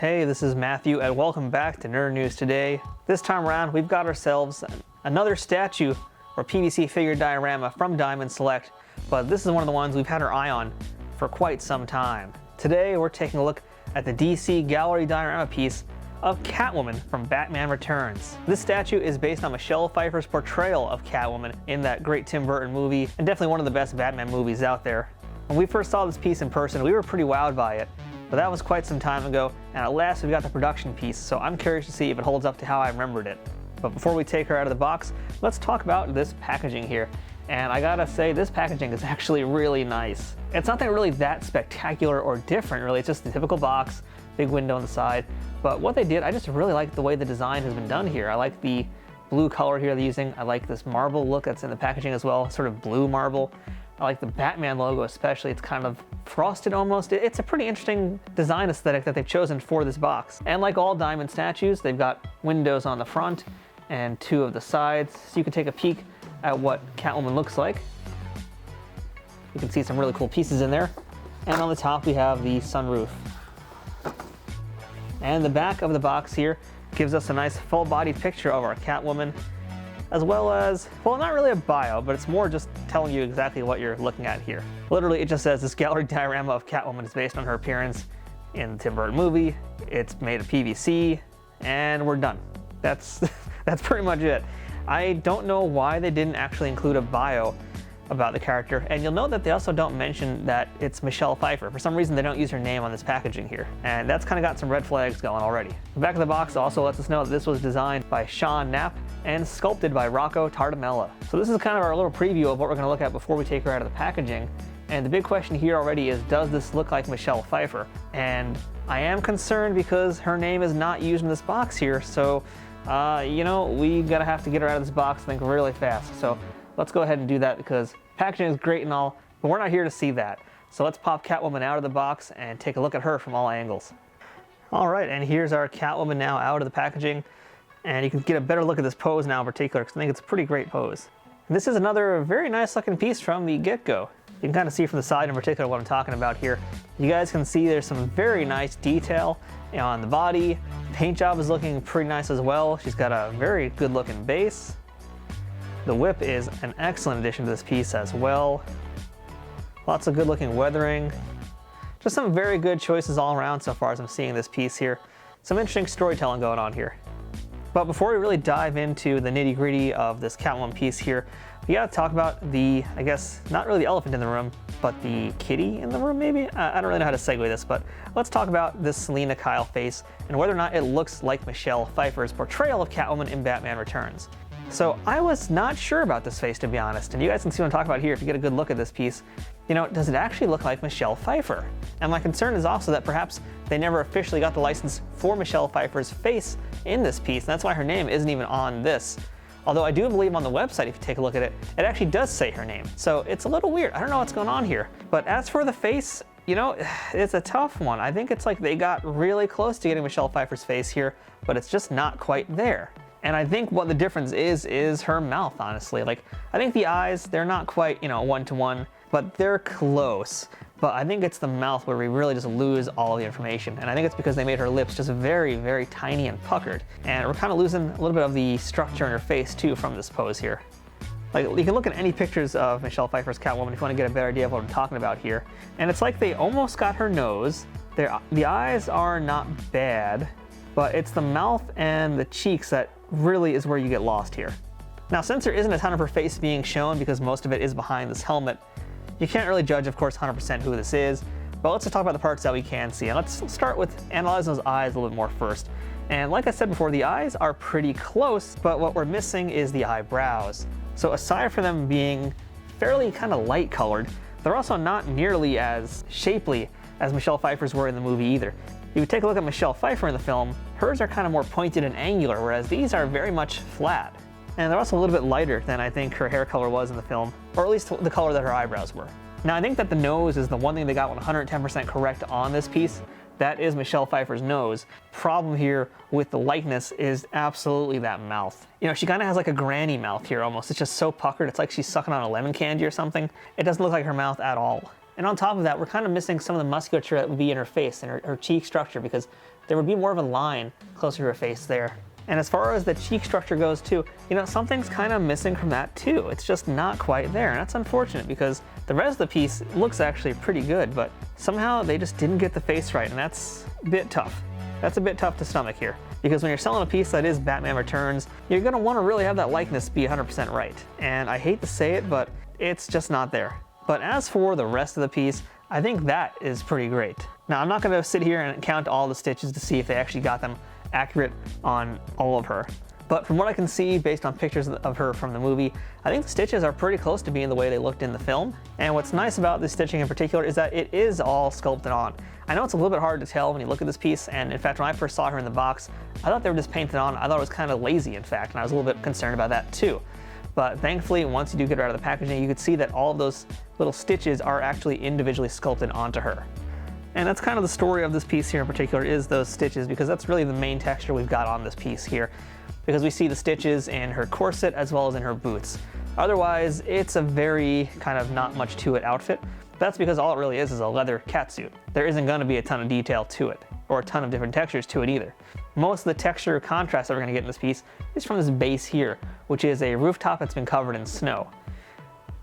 Hey, this is Matthew and welcome back to Nerd News Today. This time around, we've got ourselves another statue or PVC figure diorama from Diamond Select, but this is one of the ones we've had our eye on for quite some time. Today, we're taking a look at the DC Gallery diorama piece of Catwoman from Batman Returns. This statue is based on Michelle Pfeiffer's portrayal of Catwoman in that great Tim Burton movie, and definitely one of the best Batman movies out there. When we first saw this piece in person, we were pretty wowed by it. But that was quite some time ago, and at last we got the production piece, so I'm curious to see if it holds up to how I remembered it. But before we take her out of the box, let's talk about this packaging here. And I gotta say, this packaging is actually really nice. It's nothing really that spectacular or different, really. It's just the typical box, big window on the side. But what they did, I just really like the way the design has been done here. I like the blue color here they're using. I like this marble look that's in the packaging as well, sort of blue marble. I like the Batman logo especially. It's kind of frosted almost. It's a pretty interesting design aesthetic that they've chosen for this box. And like all Diamond statues, they've got windows on the front and two of the sides, so you can take a peek at what Catwoman looks like. You can see some really cool pieces in there. And on the top we have the sunroof. And the back of the box here gives us a nice full-body picture of our Catwoman, as well as, well, not really a bio, but it's more just telling you exactly what you're looking at here. Literally, it just says this gallery diorama of Catwoman is based on her appearance in the Tim Burton movie. It's made of PVC, and we're done. That's pretty much it. I don't know why they didn't actually include a bio about the character, and you'll note that they also don't mention that it's Michelle Pfeiffer. For some reason, they don't use her name on this packaging here, and that's kind of got some red flags going already. The back of the box also lets us know that this was designed by Sean Knapp and sculpted by Rocco Tartamella. So this is kind of our little preview of what we're going to look at before we take her out of the packaging. And the big question here already is, does this look like Michelle Pfeiffer? And I am concerned because her name is not used in this box here, so you know, we gotta have to get her out of this box, I think, really fast. So let's go ahead and do that, because packaging is great and all, but we're not here to see that. So let's pop Catwoman out of the box and take a look at her from all angles. All right, and here's our Catwoman now out of the packaging. And you can get a better look at this pose now in particular, because I think it's a pretty great pose. And this is another very nice looking piece from the get-go. You can kind of see from the side in particular what I'm talking about here. You guys can see there's some very nice detail on the body. The paint job is looking pretty nice as well. She's got a very good looking base. The whip is an excellent addition to this piece as well. Lots of good looking weathering. Just some very good choices all around so far as I'm seeing this piece here. Some interesting storytelling going on here. But before we really dive into the nitty gritty of this Catwoman piece here, we gotta talk about the, I guess, not really the elephant in the room, but the kitty in the room maybe? I don't really know how to segue this, but let's talk about this Selina Kyle face and whether or not it looks like Michelle Pfeiffer's portrayal of Catwoman in Batman Returns. So I was not sure about this face, to be honest, and you guys can see what I'm talking about here if you get a good look at this piece. You know, does it actually look like Michelle Pfeiffer? And my concern is also that perhaps they never officially got the license for Michelle Pfeiffer's face in this piece, and that's why her name isn't even on this. Although I do believe on the website, if you take a look at it, it actually does say her name. So it's a little weird. I don't know what's going on here. But as for the face, you know, it's a tough one. I think it's like they got really close to getting Michelle Pfeiffer's face here, but it's just not quite there. And I think what the difference is her mouth, honestly. Like, I think the eyes, they're not quite, you know, one-to-one, but they're close. But I think it's the mouth where we really just lose all the information. And I think it's because they made her lips just very, very tiny and puckered. And we're kind of losing a little bit of the structure in her face too from this pose here. Like, you can look at any pictures of Michelle Pfeiffer's Catwoman if you want to get a better idea of what I'm talking about here. And it's like they almost got her nose. The eyes are not bad, but it's the mouth and the cheeks that really is where you get lost here. Now, since there isn't a ton of her face being shown because most of it is behind this helmet, you can't really judge, of course, 100% who this is, but let's just talk about the parts that we can see. And let's start with analyzing those eyes a little bit more first. And like I said before, the eyes are pretty close, but what we're missing is the eyebrows. So aside from them being fairly kind of light colored, they're also not nearly as shapely as Michelle Pfeiffer's were in the movie either. If you take a look at Michelle Pfeiffer in the film, hers are kind of more pointed and angular, whereas these are very much flat. And they're also a little bit lighter than I think her hair color was in the film, or at least the color that her eyebrows were. Now, I think that the nose is the one thing they got 110% correct on this piece. That is Michelle Pfeiffer's nose. Problem here with the likeness is absolutely that mouth. You know, she kind of has like a granny mouth here almost. It's just so puckered, it's like she's sucking on a lemon candy or something. It doesn't look like her mouth at all. And on top of that, we're kind of missing some of the musculature that would be in her face and her cheek structure, because there would be more of a line closer to her face there. And as far as the cheek structure goes too, something's kind of missing from that too. It's just not quite there, and that's unfortunate because the rest of the piece looks actually pretty good, but somehow they just didn't get the face right, and that's a bit tough. That's a bit tough to stomach here, because when you're selling a piece that is Batman Returns, you're gonna wanna really have that likeness be 100% right. And I hate to say it, but it's just not there. But as for the rest of the piece, I think that is pretty great. Now, I'm not gonna sit here and count all the stitches to see if they actually got them accurate on all of her. But from what I can see based on pictures of her from the movie, I think the stitches are pretty close to being the way they looked in the film. And what's nice about this stitching in particular is that it is all sculpted on. I know it's a little bit hard to tell when you look at this piece, and in fact when I first saw her in the box, I thought they were just painted on. I thought it was kind of lazy in fact, and I was a little bit concerned about that too. But thankfully, once you do get her out of the packaging, you could see that all of those little stitches are actually individually sculpted onto her. And that's kind of the story of this piece here in particular, is those stitches, because that's really the main texture we've got on this piece here. Because we see the stitches in her corset as well as in her boots. Otherwise, it's a very kind of not much to it outfit. That's because all it really is a leather catsuit. There isn't gonna be a ton of detail to it, or a ton of different textures to it either. Most of the texture contrast that we're gonna get in this piece is from this base here, which is a rooftop that's been covered in snow.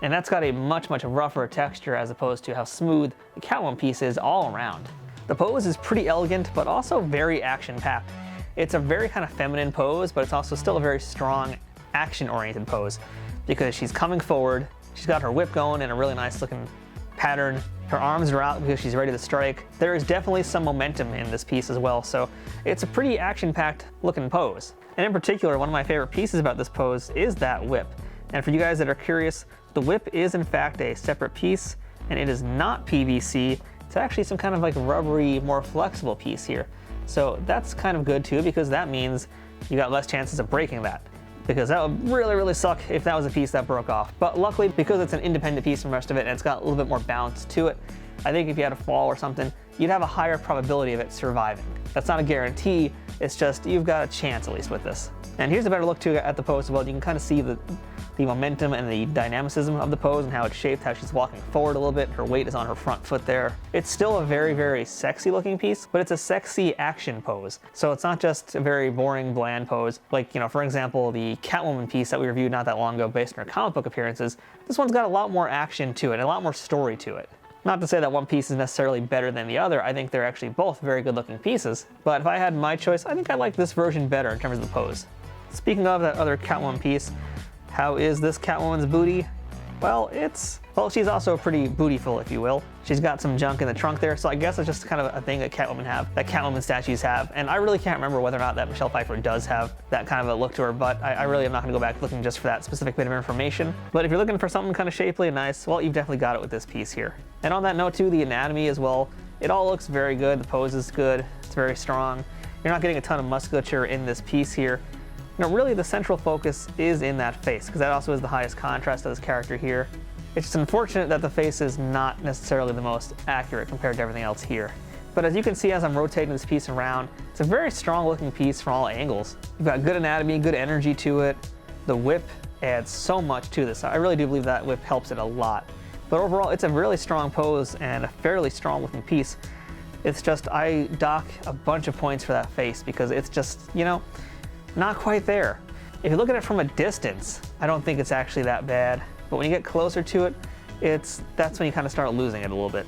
And that's got a much, much rougher texture as opposed to how smooth the Catwoman piece is all around. The pose is pretty elegant, but also very action-packed. It's a very kind of feminine pose, but it's also still a very strong, action-oriented pose because she's coming forward, she's got her whip going in a really nice looking pattern, her arms are out because she's ready to strike. There is definitely some momentum in this piece as well, so it's a pretty action-packed looking pose. And in particular, one of my favorite pieces about this pose is that whip. And for you guys that are curious, the whip is in fact a separate piece, and it is not PVC. It's actually some kind of like rubbery, more flexible piece here. So that's kind of good too, because that means you got less chances of breaking that. Because that would really, really suck if that was a piece that broke off. But luckily, because it's an independent piece from the rest of it and it's got a little bit more bounce to it, I think if you had a fall or something, you'd have a higher probability of it surviving. That's not a guarantee, it's just you've got a chance at least with this. And here's a better look too at the pose as well. You can kind of see the momentum and the dynamicism of the pose and how it's shaped, how she's walking forward a little bit. Her weight is on her front foot there. It's still a very, very sexy looking piece, but it's a sexy action pose. So it's not just a very boring, bland pose. Like, for example, the Catwoman piece that we reviewed not that long ago based on her comic book appearances, this one's got a lot more action to it, a lot more story to it. Not to say that one piece is necessarily better than the other. I think they're actually both very good looking pieces. But if I had my choice, I think I like this version better in terms of the pose. Speaking of that other Catwoman piece, how is this Catwoman's booty? Well, she's also pretty bootyful, if you will. She's got some junk in the trunk there, so I guess it's just kind of a thing that Catwoman statues have. And I really can't remember whether or not that Michelle Pfeiffer does have that kind of a look to her, but I really am not gonna go back looking just for that specific bit of information. But if you're looking for something kind of shapely and nice, well, you've definitely got it with this piece here. And on that note too, the anatomy as well, it all looks very good. The pose is good, it's very strong. You're not getting a ton of musculature in this piece here. Really the central focus is in that face, because that also is the highest contrast of this character here. It's just unfortunate that the face is not necessarily the most accurate compared to everything else here. But as you can see as I'm rotating this piece around, it's a very strong looking piece from all angles. You've got good anatomy, good energy to it. The whip adds so much to this. I really do believe that whip helps it a lot. But overall, it's a really strong pose and a fairly strong looking piece. It's just, I dock a bunch of points for that face because it's just, not quite there. If you look at it from a distance, I don't think it's actually that bad. But when you get closer to it, that's when you kind of start losing it a little bit.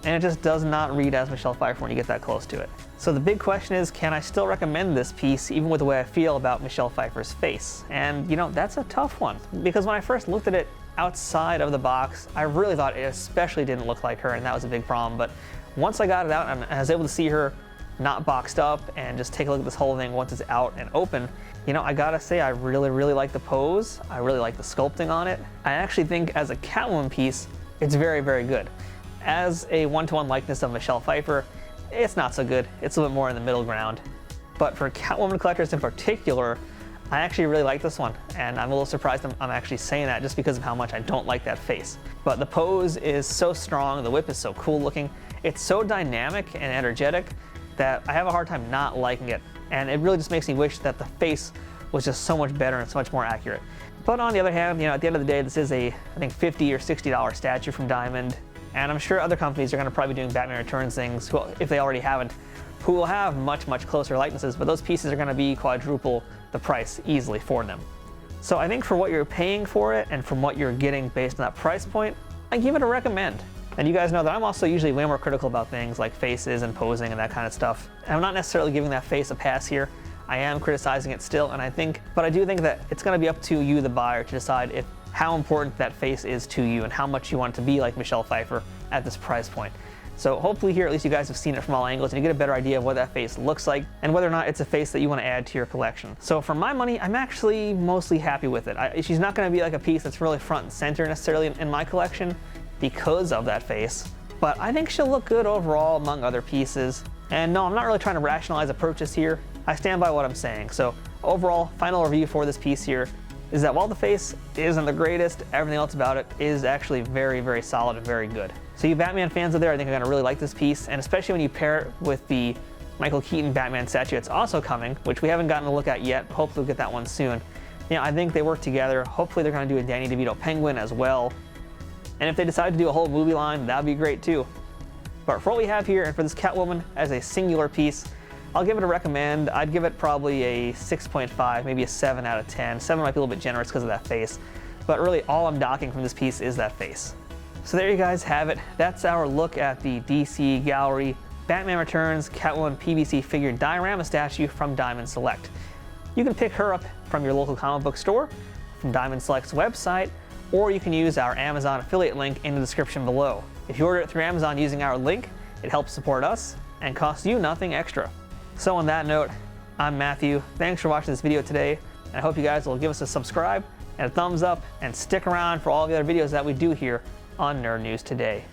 And it just does not read as Michelle Pfeiffer when you get that close to it. So the big question is, can I still recommend this piece even with the way I feel about Michelle Pfeiffer's face? And that's a tough one, because when I first looked at it outside of the box, I really thought it especially didn't look like her, and that was a big problem. But once I got it out and I was able to see her not boxed up and just take a look at this whole thing once it's out and open, I gotta say I really, really like the pose. I really like the sculpting on it. I actually think as a Catwoman piece, it's very, very good. As a one-to-one likeness of Michelle Pfeiffer, it's not so good. It's a little bit more in the middle ground. But for Catwoman collectors in particular, I actually really like this one, and I'm a little surprised I'm actually saying that just because of how much I don't like that face. But the pose is so strong, the whip is so cool looking, it's so dynamic and energetic that I have a hard time not liking it. And it really just makes me wish that the face was just so much better and so much more accurate. But on the other hand, at the end of the day, this is I think $50 or $60 statue from Diamond. And I'm sure other companies are gonna probably be doing Batman Returns things, well, if they already haven't, who will have much, much closer likenesses, but those pieces are going to be quadruple the price easily for them. So I think for what you're paying for it and from what you're getting based on that price point, I give it a recommend. And you guys know that I'm also usually way more critical about things like faces and posing and that kind of stuff. And I'm not necessarily giving that face a pass here. I am criticizing it still, and but I do think that it's going to be up to you, the buyer, to decide how important that face is to you and how much you want it to be like Michelle Pfeiffer at this price point. So hopefully here, at least you guys have seen it from all angles and you get a better idea of what that face looks like and whether or not it's a face that you want to add to your collection. So for my money, I'm actually mostly happy with it. She's not going to be like a piece that's really front and center necessarily in my collection because of that face, but I think she'll look good overall among other pieces. And no, I'm not really trying to rationalize a purchase here. I stand by what I'm saying. So overall, final review for this piece here is that while the face isn't the greatest, everything else about it is actually very, very solid and very good. So you Batman fans out there, I think are gonna really like this piece, and especially when you pair it with the Michael Keaton Batman statue that's also coming, which we haven't gotten a look at yet. Hopefully we'll get that one soon. You know, I think they work together. Hopefully they're gonna do a Danny DeVito Penguin as well. And if they decide to do a whole movie line, that'd be great too. But for what we have here, and for this Catwoman as a singular piece, I'll give it a recommend. I'd give it probably a 6.5, maybe a 7 out of 10. 7 might be a little bit generous because of that face, but really all I'm docking from this piece is that face. So there you guys have it. That's our look at the DC Gallery Batman Returns Catwoman PVC figure diorama statue from Diamond Select. You can pick her up from your local comic book store, from Diamond Select's website, or you can use our Amazon affiliate link in the description below. If you order it through Amazon using our link, it helps support us and costs you nothing extra. So on that note, I'm Matthew. Thanks for watching this video today, and I hope you guys will give us a subscribe and a thumbs up and stick around for all the other videos that we do here on Nerd News Today.